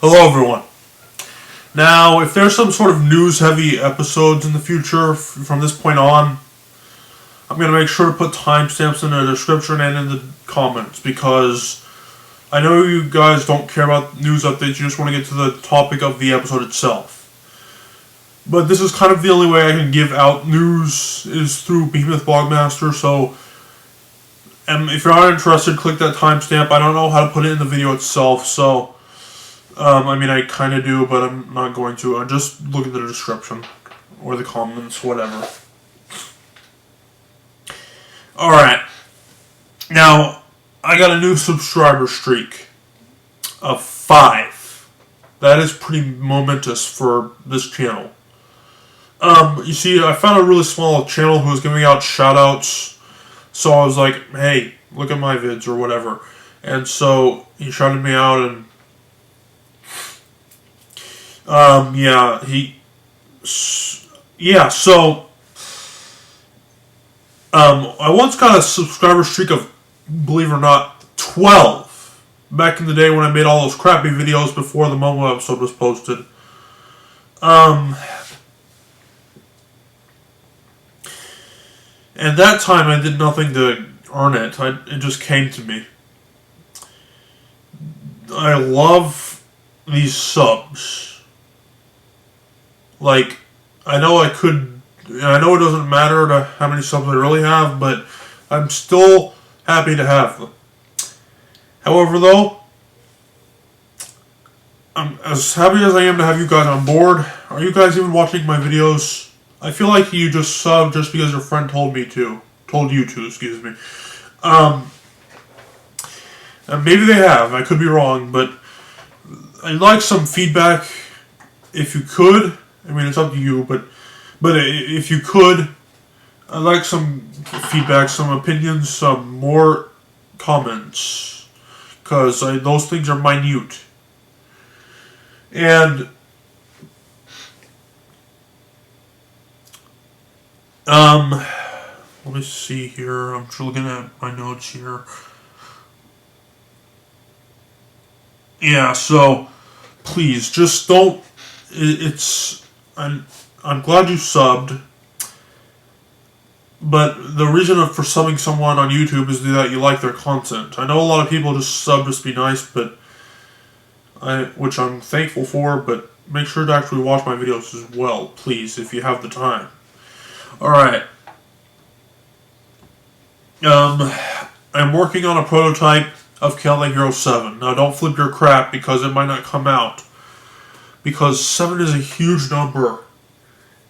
Hello everyone. Now, if there's some sort of news-heavy episodes in the future from this point on, I'm going to make sure to put timestamps in the description and in the comments, because I know you guys don't care about news updates, you just want to get to the topic of the episode itself. But this is kind of the only way I can give out news is through Behemoth Blogmaster, so if you're not interested, click that timestamp. I don't know how to put it in the video itself, so I kind of do, but I'm not going to. I'll just look at the description or the comments, whatever. Alright. Now, I got a new subscriber streak of 5. That is pretty momentous for this channel. You see, I found a really small channel who was giving out shoutouts, so I was like, hey, look at my vids or whatever. And so he shouted me out, and I once got a subscriber streak of, believe it or not, 12. Back in the day when I made all those crappy videos before the Momo episode was posted. And that time I did nothing to earn it. It just came to me. I love these subs. Like, I know it doesn't matter to how many subs I really have, but I'm still happy to have them. However, though, I'm as happy as I am to have you guys on board. Are you guys even watching my videos? I feel like you just subbed just because your friend told you to, excuse me. And maybe they have, I could be wrong, but I'd like some feedback if you could. I mean, it's up to you, but if you could, I'd like some feedback, some opinions, some more comments, because those things are minute. And let me see here. I'm just looking at my notes here. Yeah, so please just don't. I'm glad you subbed, but the reason for subbing someone on YouTube is that you like their content. I know a lot of people just sub just to be nice, which I'm thankful for, but make sure to actually watch my videos as well, please, if you have the time. Alright. I'm working on a prototype of Kale-Idle-Scope. Now, don't flip your crap because it might not come out. Because 7 is a huge number.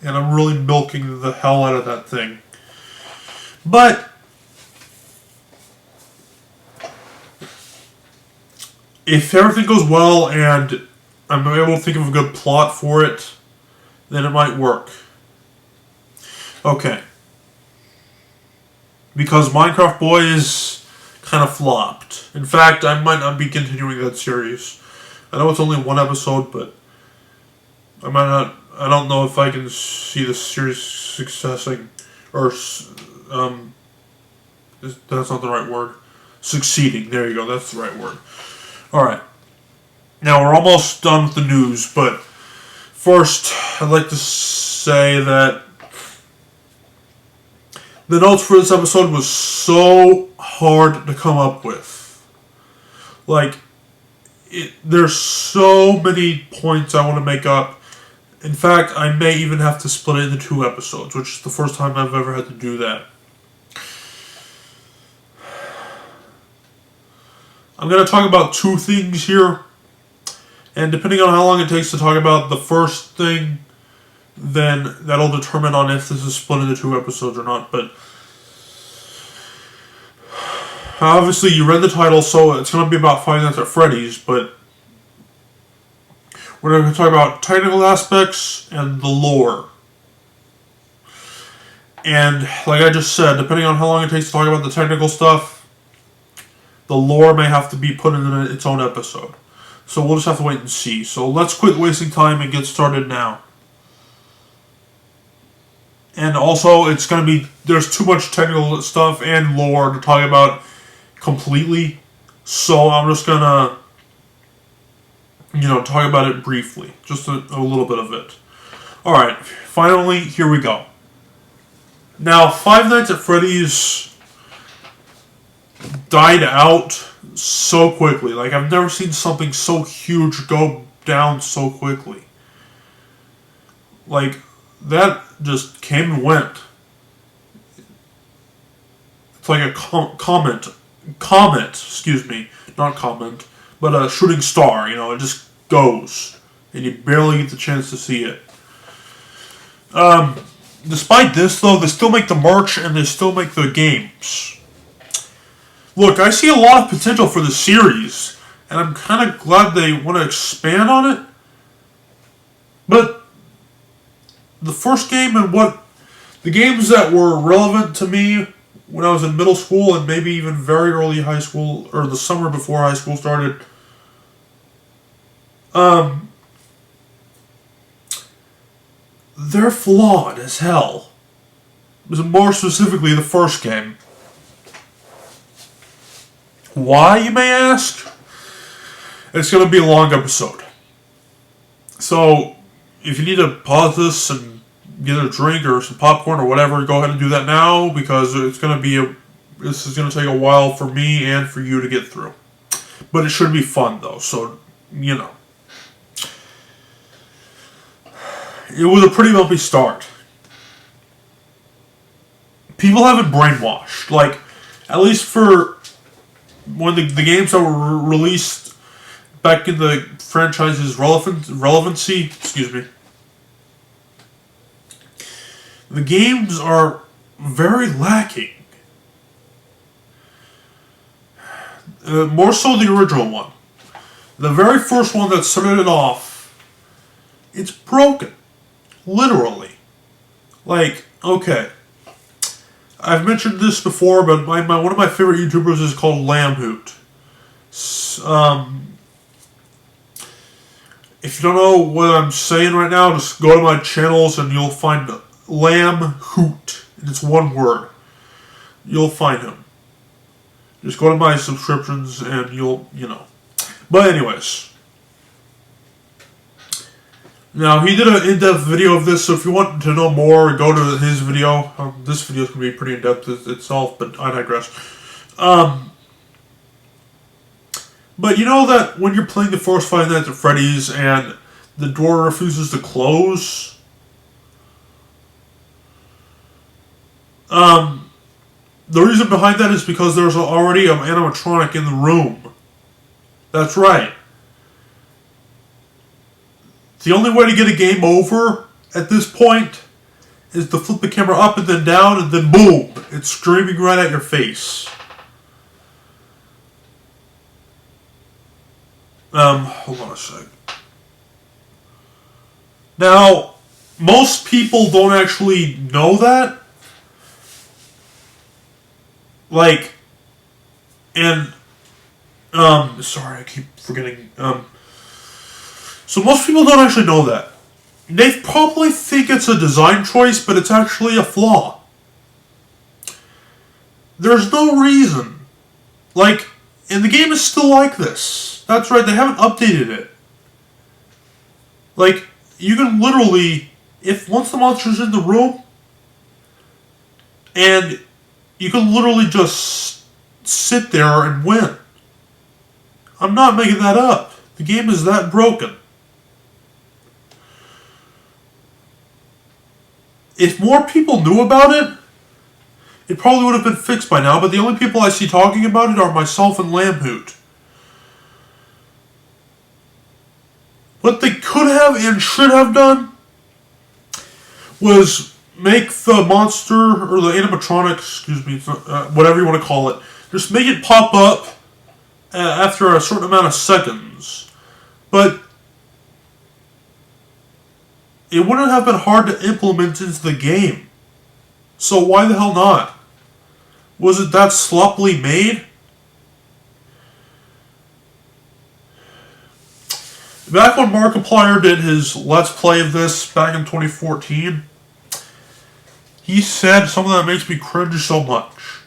And I'm really milking the hell out of that thing. But if everything goes well and I'm able to think of a good plot for it, then it might work. Okay. Because Minecraft Boys kind of flopped. In fact, I might not be continuing that series. I know it's only one episode, but I don't know if I can see the series successing, or, that's not the right word. Succeeding, there you go, that's the right word. Alright. Now, we're almost done with the news, but first, I'd like to say that the notes for this episode was so hard to come up with. Like, there's so many points I want to make up. In fact, I may even have to split it into 2 episodes, which is the first time I've ever had to do that. I'm going to talk about 2 things here, and depending on how long it takes to talk about the first thing, then that'll determine on if this is split into 2 episodes or not. But obviously, you read the title, so it's going to be about Five Nights at Freddy's, but we're going to talk about technical aspects and the lore. And like I just said, depending on how long it takes to talk about the technical stuff, the lore may have to be put in its own episode. So we'll just have to wait and see. So let's quit wasting time and get started now. And also, there's too much technical stuff and lore to talk about completely. So I'm just gonna talk about it briefly. Just a little bit of it. Alright, finally, here we go. Now, Five Nights at Freddy's died out so quickly. Like, I've never seen something so huge go down so quickly. Like, that just came and went. It's like a comet, not comment, but a shooting star, it just goes, and you barely get the chance to see it. Despite this, though, they still make the merch, and they still make the games. Look, I see a lot of potential for the series, and I'm kind of glad they want to expand on it, but the first game and the games that were relevant to me when I was in middle school and maybe even very early high school, or the summer before high school started, they're flawed as hell. More specifically, the first game. Why, you may ask? It's going to be a long episode. So, if you need to pause this and get a drink or some popcorn or whatever, go ahead and do that now, because this is going to take a while for me and for you to get through. But it should be fun, though, so, It was a pretty bumpy start. People have been brainwashed. Like, at least for when the games that were released back in the franchise's relevancy, the games are very lacking. More so the original one. The very first one that started it off, it's broken. Literally. Like, okay. I've mentioned this before, but one of my favorite YouTubers is called Lambhoot. If you don't know what I'm saying right now, just go to my channels and you'll find Lambhoot. It's one word. You'll find him. Just go to my subscriptions and you'll. But anyways. Now, he did an in-depth video of this, so if you want to know more, go to his video. This video is going to be pretty in-depth itself, but I digress. But you know that when you're playing the first Five Nights at Freddy's and the door refuses to close? The reason behind that is because there's already an animatronic in the room. That's right. The only way to get a game over at this point is to flip the camera up and then down, and then boom, it's screaming right at your face. Hold on a sec. Now, most people don't actually know that. Like, and, sorry, I keep forgetting, so most people don't actually know that. They probably think it's a design choice, but it's actually a flaw. There's no reason. Like, and the game is still like this. That's right, they haven't updated it. Like, you can literally, once the monster's in the room, and you can literally just sit there and win. I'm not making that up. The game is that broken. If more people knew about it, it probably would have been fixed by now, but the only people I see talking about it are myself and Lambhoot. What they could have and should have done was make the monster, or the animatronic, whatever you want to call it, just make it pop up after a certain amount of seconds. But it wouldn't have been hard to implement into the game. So why the hell not? Was it that sloppily made? Back when Markiplier did his Let's Play of this back in 2014, he said something that makes me cringe so much.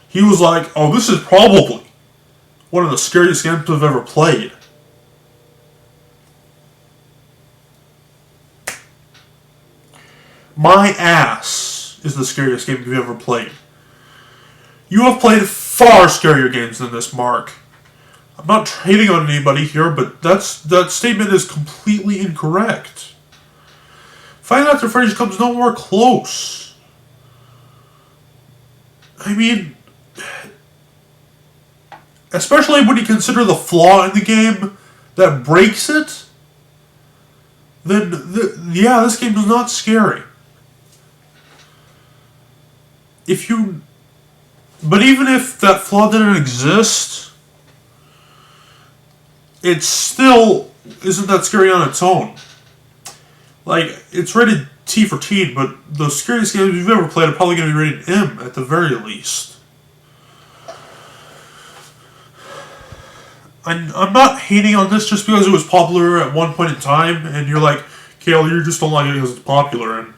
He was like, oh, this is probably one of the scariest games I've ever played. My ass is the scariest game you've ever played. You have played far scarier games than this, Mark. I'm not hating on anybody here, but that statement is completely incorrect. Five Nights at Freddy's comes nowhere close. I mean, especially when you consider the flaw in the game that breaks it, then, yeah, this game is not scary. But even if that flaw didn't exist, it still isn't that scary on its own. Like, it's rated T for teen, but the scariest games you've ever played are probably going to be rated M at the very least. I'm not hating on this just because it was popular at one point in time, and you're like, Kale, you just don't like it because it's popular, and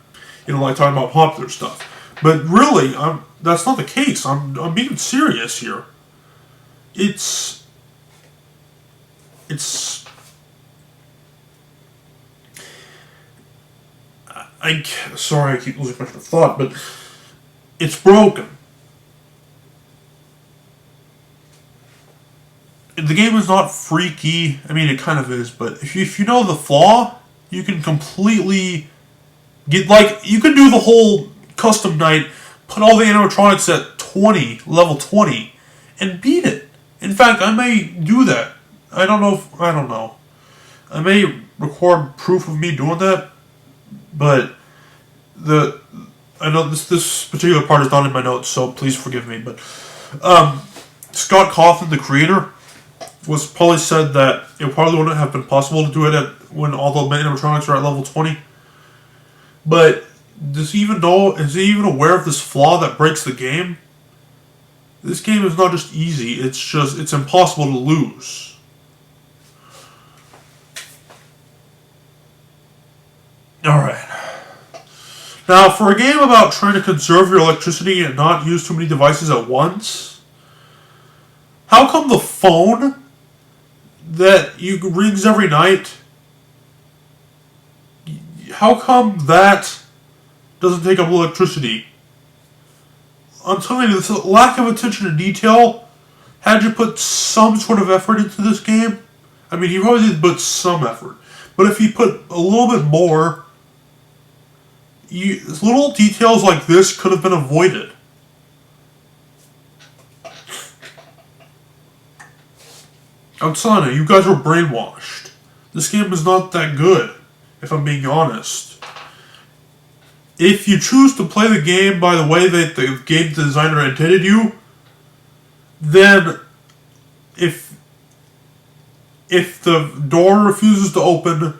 you don't like talking about popular stuff. But really, that's not the case. I'm being serious here. Sorry, I keep losing my train of thought, but it's broken. The game is not freaky. I mean, it kind of is, but if you know the flaw, you can completely you can do the whole custom night, put all the animatronics at 20, level 20, and beat it. In fact, I may do that. I don't know. I may record proof of me doing that, but I know this particular part is not in my notes, so please forgive me. But Scott Cawthon, the creator, was probably said that it probably wouldn't have been possible to do it when all the animatronics are at level 20. But is he even aware of this flaw that breaks the game? This game is not just easy, it's impossible to lose. Alright. Now, for a game about trying to conserve your electricity and not use too many devices at once, how come the phone that rings every night, how come that doesn't take up electricity? I'm telling you, this lack of attention to detail, had you put some sort of effort into this game, I mean, he probably did put some effort, but if he put a little bit more, little details like this could have been avoided. I'm telling you, you guys were brainwashed. This game is not that good, if I'm being honest. If you choose to play the game by the way that the game designer intended you, then if the door refuses to open,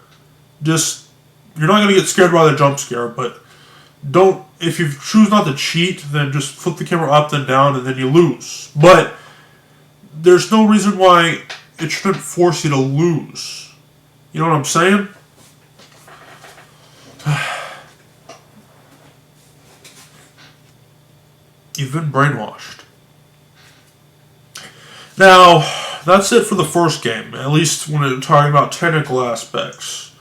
you're not going to get scared by the jump scare, but if you choose not to cheat, then just flip the camera up then down and then you lose. But there's no reason why it shouldn't force you to lose. You know what I'm saying? You've been brainwashed. Now, that's it for the first game, at least when we're talking about technical aspects.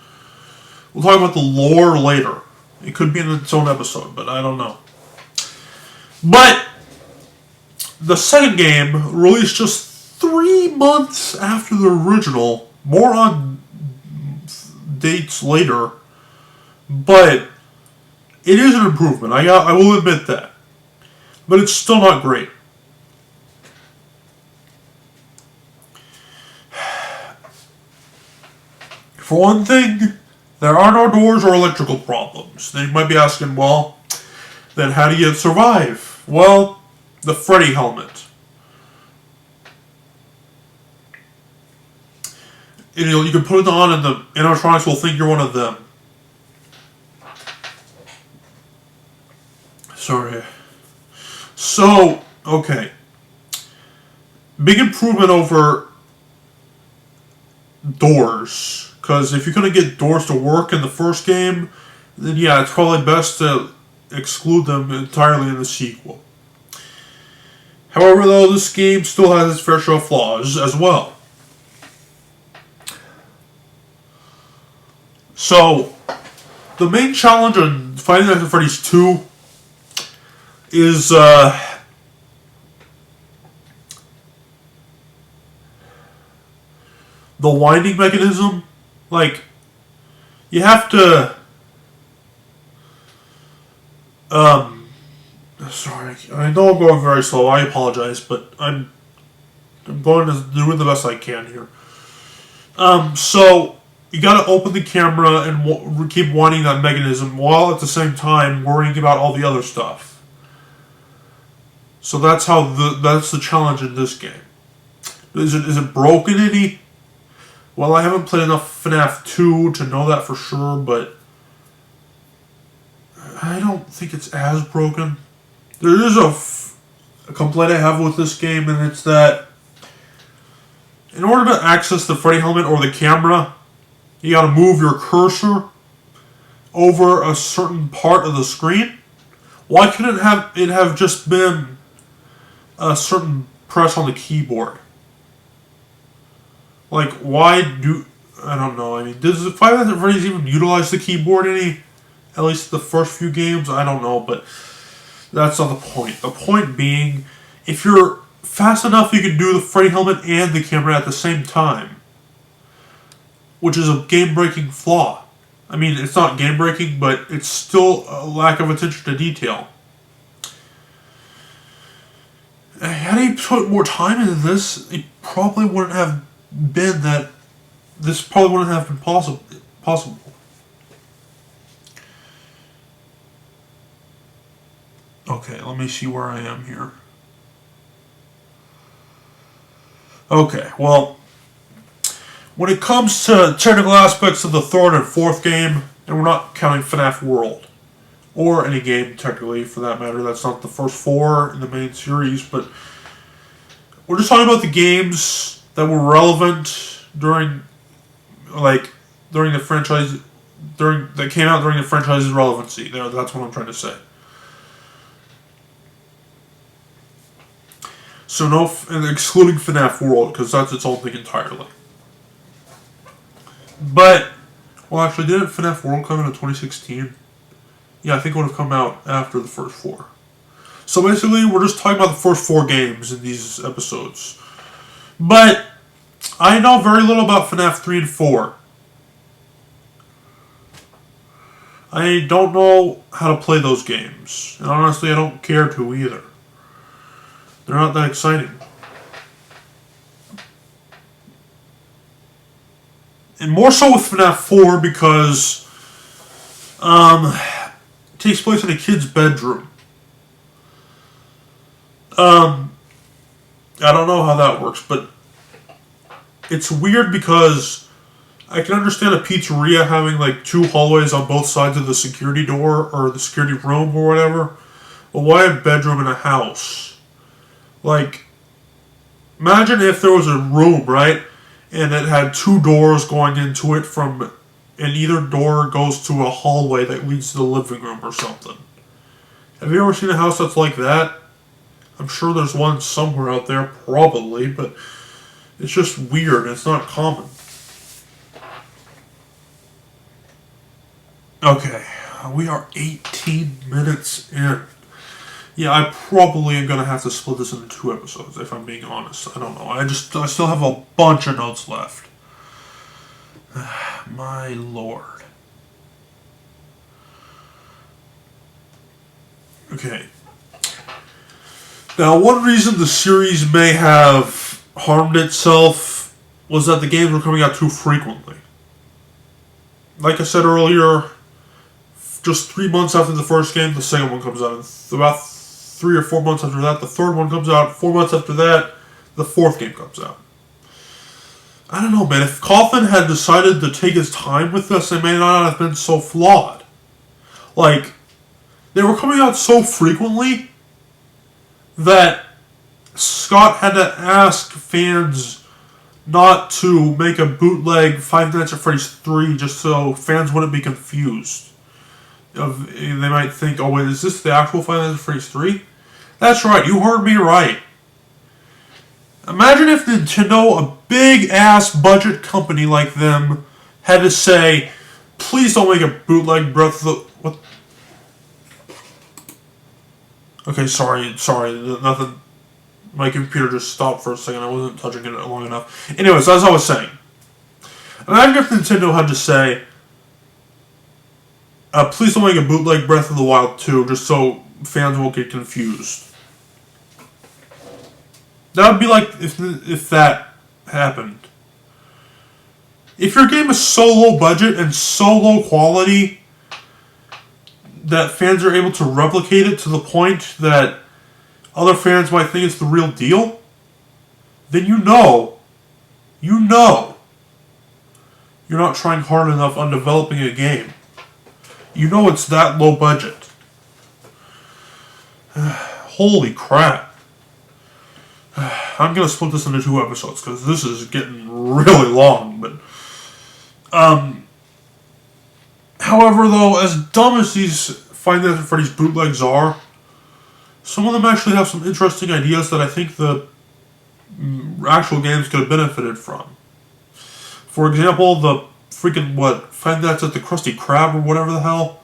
We'll talk about the lore later. It could be in its own episode, but I don't know. But the second game, released just 3 months after the original, more on dates later, but it is an improvement. I will admit that. But it's still not great. For one thing, there are no doors or electrical problems. Then you might be asking, well, then how do you survive? Well, the Freddy helmet. You can put it on and the animatronics will think you're one of them. Sorry. So, okay. Big improvement over doors. Because if you couldn't get doors to work in the first game, then yeah, it's probably best to exclude them entirely in the sequel. However, though, this game still has its fair share of flaws as well. So, The main challenge in Five Nights at Freddy's 2 is the winding mechanism. Like, you have to sorry, I know I'm going very slow, I apologize, but I'm going to do the best I can here. So you gotta open the camera and keep winding that mechanism while at the same time worrying about all the other stuff. So that's the challenge in this game. Is it broken any? Well, I haven't played enough FNAF 2 to know that for sure, but I don't think it's as broken. There is a complaint I have with this game, and it's that in order to access the Freddy helmet or the camera, you gotta move your cursor over a certain part of the screen. Why couldn't it have just been a certain press on the keyboard? Like, why do... I don't know. I mean, does Five Nights at Freddy's even utilize the keyboard any? At least the first few games? I don't know, but that's not the point. The point being, if you're fast enough, you can do the Freddy helmet and the camera at the same time. Which is a game-breaking flaw. I mean, it's not game-breaking, but it's still a lack of attention to detail. Had he put more time into this, it probably wouldn't have been that... This probably wouldn't have been possible. Okay, let me see where I am here. Okay, well, when it comes to technical aspects of the third and fourth game, and we're not counting FNAF World, or any game technically for that matter, that's not the first four in the main series, but we're just talking about the games that were relevant during the franchise, that came out during the franchise's relevancy. That's what I'm trying to say. So no, excluding FNAF World, because that's its own thing entirely. But, well, actually, didn't FNAF World come out in 2016? Yeah, I think it would have come out after the first four. So basically, we're just talking about the first four games in these episodes. But I know very little about FNAF 3 and 4. I don't know how to play those games. And honestly, I don't care to either. They're not that exciting. And more so with FNAF 4 because it takes place in a kid's bedroom. I don't know how that works, but it's weird because I can understand a pizzeria having like two hallways on both sides of the security door or the security room or whatever. But why a bedroom in a house? Like, imagine if there was a room, right? And it had two doors going into it and either door goes to a hallway that leads to the living room or something. Have you ever seen a house that's like that? I'm sure there's one somewhere out there, probably, but it's just weird. It's not common. Okay, we are 18 minutes in. Yeah, I probably am going to have to split this into 2 episodes, if I'm being honest. I don't know. I still have a bunch of notes left. My lord. Okay. Now, one reason the series may have harmed itself was that the games were coming out too frequently. Like I said earlier, just 3 months after the first game, the second one comes out. And about 3 or 4 months after that, the third one comes out. 4 months after that, the fourth game comes out. I don't know, man. If Coffin had decided to take his time with this, it may not have been so flawed. Like, they were coming out so frequently that Scott had to ask fans not to make a bootleg Five Nights at Freddy's 3 just so fans wouldn't be confused. They might think, oh wait, is this the actual Five Nights at Freddy's 3? That's right, you heard me right. Imagine if Nintendo, a big-ass budget company like them, had to say, please don't make a bootleg Breath of the... What? Okay, sorry, nothing. My computer just stopped for a second. I wasn't touching it long enough. Anyways, as I was saying, imagine if Nintendo had to say, please don't make a bootleg Breath of the Wild 2, just so fans won't get confused. That would be like if that happened. If your game is so low budget and so low quality that fans are able to replicate it to the point that other fans might think it's the real deal, then you know you're not trying hard enough on developing a game. You know it's that low budget. Holy crap. I'm going to split this into 2 episodes because this is getting really long. But, however, though, as dumb as these Five Nights at Freddy's bootlegs are, some of them actually have some interesting ideas that I think the actual games could have benefited from. For example, the freaking, Five Nights at the Krusty Krab or whatever the hell.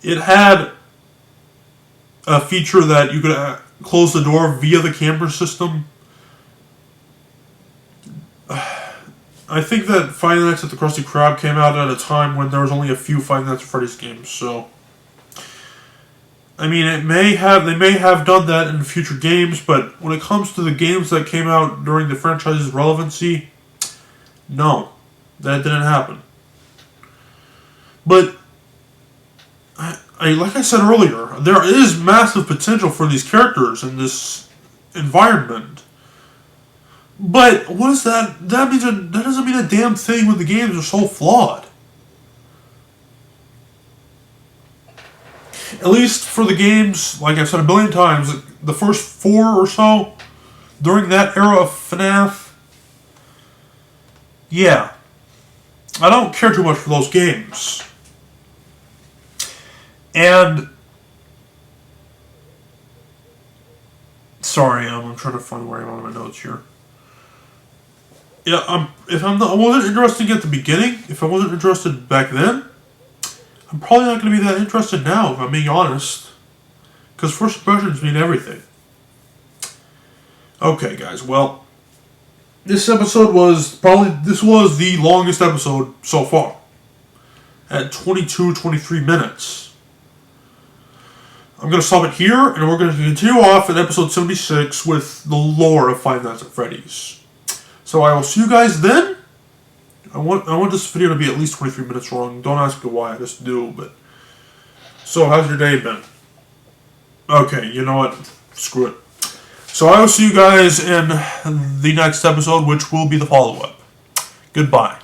It had a feature that you could close the door via the camera system. I think that Five Nights at the Krusty Krab came out at a time when there was only a few Five Nights at Freddy's games, so... I mean, they may have done that in future games, but when it comes to the games that came out during the franchise's relevancy, no, that didn't happen. But, like I said earlier, there is massive potential for these characters in this environment. But what is that? That doesn't mean a damn thing when the games are so flawed. At least for the games, like I've said a billion times, the first 4 or so, during that era of FNAF, yeah, I don't care too much for those games. And, sorry, I'm trying to find where I'm on my notes here. Yeah, I wasn't interested at the beginning, if I wasn't interested back then, I'm probably not going to be that interested now, if I'm being honest. Because first impressions mean everything. Okay, guys, well, this episode was the longest episode so far. At 23 minutes. I'm going to stop it here, and we're going to continue off in episode 76 with the lore of Five Nights at Freddy's. So I will see you guys then. I want this video to be at least 23 minutes long. Don't ask me why, I just do, but... So, how's your day been? Okay, you know what? Screw it. So I will see you guys in the next episode, which will be the follow-up. Goodbye.